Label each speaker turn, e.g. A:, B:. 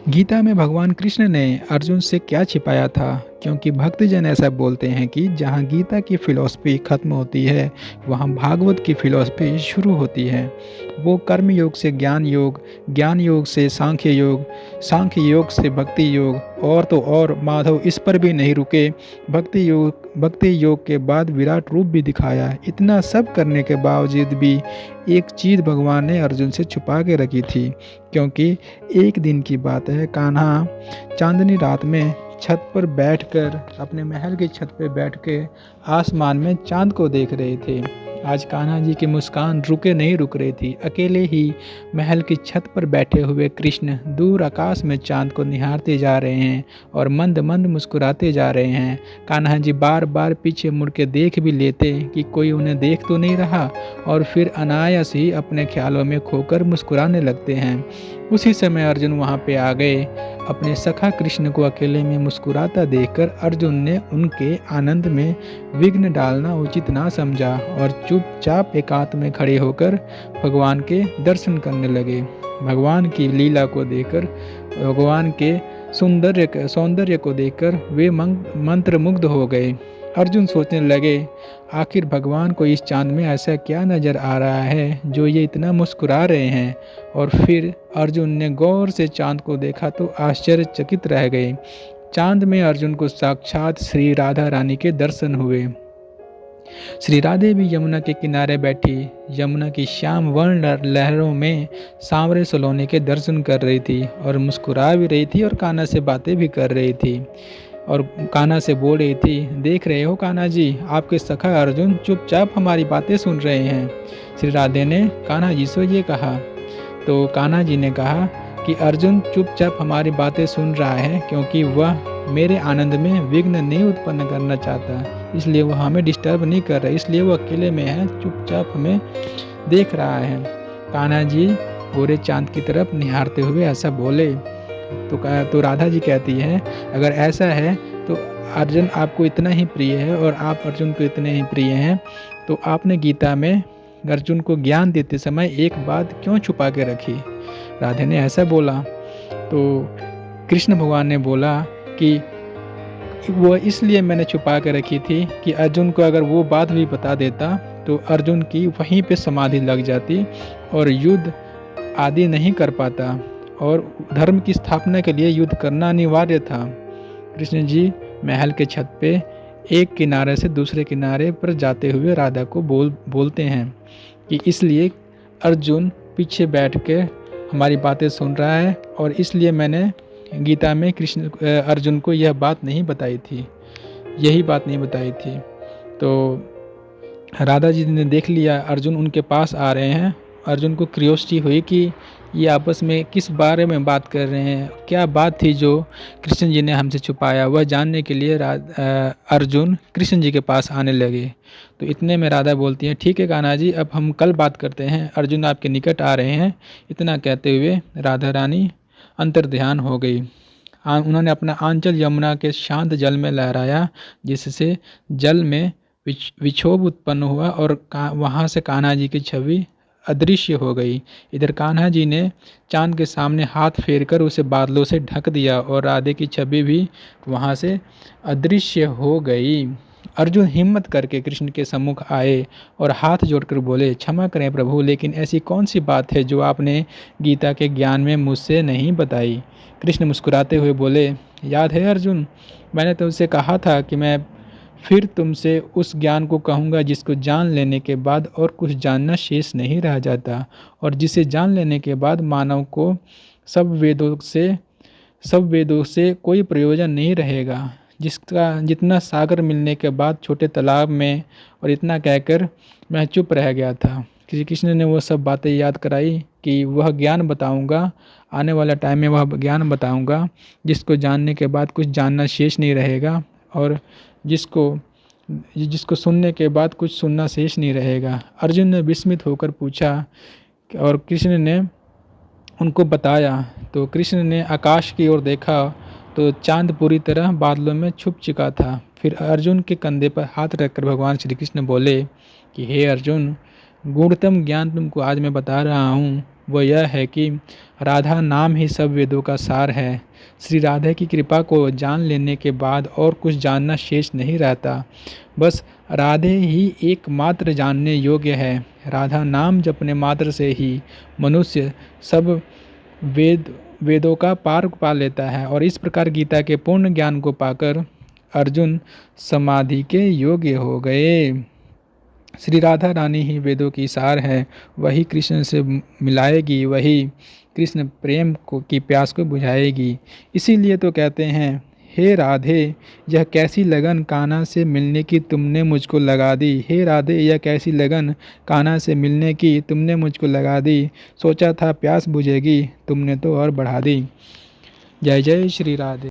A: गीता में भगवान कृष्ण ने अर्जुन से क्या छिपाया था? क्योंकि भक्तजन ऐसा बोलते हैं कि जहाँ गीता की फिलॉसफी खत्म होती है, वहाँ भागवत की फिलॉसफी शुरू होती है। वो कर्म योग से ज्ञान योग से सांख्य योग से भक्ति योग, और तो और माधव इस पर भी नहीं रुके। भक्ति योग के बाद विराट रूप भी दिखाया। इतना सब करने के बावजूद भी एक चीज़ भगवान ने अर्जुन से छुपा के रखी थी। क्योंकि एक दिन की बात है, कान्हा चांदनी रात में छत पर बैठकर, अपने महल की छत पर बैठ के आसमान में चांद को देख रहे थे। आज कान्हा जी की मुस्कान नहीं रुक रही थी। अकेले ही महल की छत पर बैठे हुए कृष्ण दूर आकाश में चांद को निहारते जा रहे हैं और मंद मंद मुस्कुराते जा रहे हैं। कान्हा जी बार बार पीछे मुड़ के देख भी लेते कि कोई उन्हें देख तो नहीं रहा, और फिर अनायास ही अपने ख्यालों में खोकर मुस्कुराने लगते हैं। उसी समय अर्जुन वहाँ पे आ गए। अपने सखा कृष्ण को अकेले में मुस्कुराता देखकर अर्जुन ने उनके आनंद में विघ्न डालना उचित ना समझा और चुपचाप एकांत में खड़े होकर भगवान के दर्शन करने लगे। भगवान की लीला को देखकर, भगवान के सौंदर्य को देखकर वे मंत्रमुग्ध हो गए। अर्जुन सोचने लगे, आखिर भगवान को इस चांद में ऐसा क्या नज़र आ रहा है जो ये इतना मुस्कुरा रहे हैं। और फिर अर्जुन ने गौर से चांद को देखा तो आश्चर्यचकित रह गए। चांद में अर्जुन को साक्षात श्री राधा रानी के दर्शन हुए। श्री राधे भी यमुना के किनारे बैठी यमुना की श्याम वर्ण लहरों में सांवरे सलोने के दर्शन कर रही थी और मुस्कुरा भी रही थी और कान्हा से बातें भी कर रही थी। और कान्हा से बोल रही थी, देख रहे हो कान्हा जी, आपके सखा अर्जुन चुपचाप हमारी बातें सुन रहे हैं। श्री राधे ने कान्हा जी से ये कहा तो कान्हा जी ने कहा कि अर्जुन चुपचाप हमारी बातें सुन रहा है क्योंकि वह मेरे आनंद में विघ्न नहीं उत्पन्न करना चाहता, इसलिए वह हमें डिस्टर्ब नहीं कर रहा, इसलिए वो अकेले में है, चुपचाप हमें देख रहा है। कान्हा जी गोरे चांद की तरफ निहारते हुए ऐसा बोले। तो राधा जी कहती है, अगर ऐसा है तो अर्जुन आपको इतना ही प्रिय है और आप अर्जुन को इतने ही प्रिय हैं, तो आपने गीता में अर्जुन को ज्ञान देते समय एक बात क्यों छुपा के रखी? राधे ने ऐसा बोला। तो कृष्ण भगवान ने बोला कि वो इसलिए मैंने छुपा के रखी थी कि अर्जुन को अगर वो बात भी बता देता तो अर्जुन की वहीं पे समाधि लग जाती और युद्ध आदि नहीं कर पाता, और धर्म की स्थापना के लिए युद्ध करना अनिवार्य था। कृष्ण जी महल के छत पे एक किनारे से दूसरे किनारे पर जाते हुए राधा को बोलते हैं कि इसलिए अर्जुन पीछे बैठ के हमारी बातें सुन रहा है और इसलिए मैंने गीता में अर्जुन को यह बात नहीं बताई थी, यही बात नहीं बताई थी। तो राधा जी ने देख लिया अर्जुन उनके पास आ रहे हैं। अर्जुन को क्यूरियोसिटी हुई कि ये आपस में किस बारे में बात कर रहे हैं, क्या बात थी जो कृष्ण जी ने हमसे छुपाया। वह जानने के लिए अर्जुन कृष्ण जी के पास आने लगे। तो इतने में राधा बोलती है, ठीक है कान्हा जी, अब हम कल बात करते हैं, अर्जुन आपके निकट आ रहे हैं। इतना कहते हुए राधा रानी अंतर्ध्यान हो गई। उन्होंने अपना आंचल यमुना के शांत जल में लहराया, जिससे जल में विक्षोभ उत्पन्न हुआ और वहाँ से कान्हा जी की छवि अदृश्य हो गई। इधर कान्हा जी ने चांद के सामने हाथ फेरकर उसे बादलों से ढक दिया और राधे की छवि भी वहाँ से अदृश्य हो गई। अर्जुन हिम्मत करके कृष्ण के सम्मुख आए और हाथ जोड़कर बोले, क्षमा करें प्रभु, लेकिन ऐसी कौन सी बात है जो आपने गीता के ज्ञान में मुझसे नहीं बताई? कृष्ण मुस्कुराते हुए बोले, याद है अर्जुन, मैंने तुमसे कहा था कि मैं फिर तुमसे उस ज्ञान को कहूँगा जिसको जान लेने के बाद और कुछ जानना शेष नहीं रह जाता, और जिसे जान लेने के बाद मानव को सब वेदों से कोई प्रयोजन नहीं रहेगा। जितना सागर मिलने के बाद छोटे तालाब में, और इतना कहकर मैं चुप रह गया था। श्री कृष्ण ने वो सब बातें याद कराई कि वह ज्ञान बताऊंगा, आने वाला टाइम में वह ज्ञान बताऊंगा जिसको जानने के बाद कुछ जानना शेष नहीं रहेगा, और जिसको सुनने के बाद कुछ सुनना शेष नहीं रहेगा। अर्जुन ने विस्मित होकर पूछा और कृष्ण ने उनको बताया। तो कृष्ण ने आकाश की ओर देखा तो चांद पूरी तरह बादलों में छुप चुका था। फिर अर्जुन के कंधे पर हाथ रखकर भगवान श्री कृष्ण बोले कि हे अर्जुन, गूढ़तम ज्ञान तुमको आज मैं बता रहा हूँ। वो यह है कि राधा नाम ही सब वेदों का सार है। श्री राधा की कृपा को जान लेने के बाद और कुछ जानना शेष नहीं रहता। बस राधे ही एकमात्र जानने योग्य है। राधा नाम जपने मात्र से ही मनुष्य सब वेदों का पार पा लेता है और इस प्रकार गीता के पूर्ण ज्ञान को पाकर अर्जुन समाधि के योग्य हो गए। श्री राधा रानी ही वेदों की सार है। वही कृष्ण से मिलाएगी, वही कृष्ण प्रेम को की प्यास को बुझाएगी। इसीलिए तो कहते हैं, हे राधे यह कैसी लगन कान्हा से मिलने की तुमने मुझको लगा दी। हे राधे यह कैसी लगन कान्हा से मिलने की तुमने मुझको लगा दी। सोचा था प्यास बुझेगी, तुमने तो और बढ़ा दी। जय जय श्री राधे।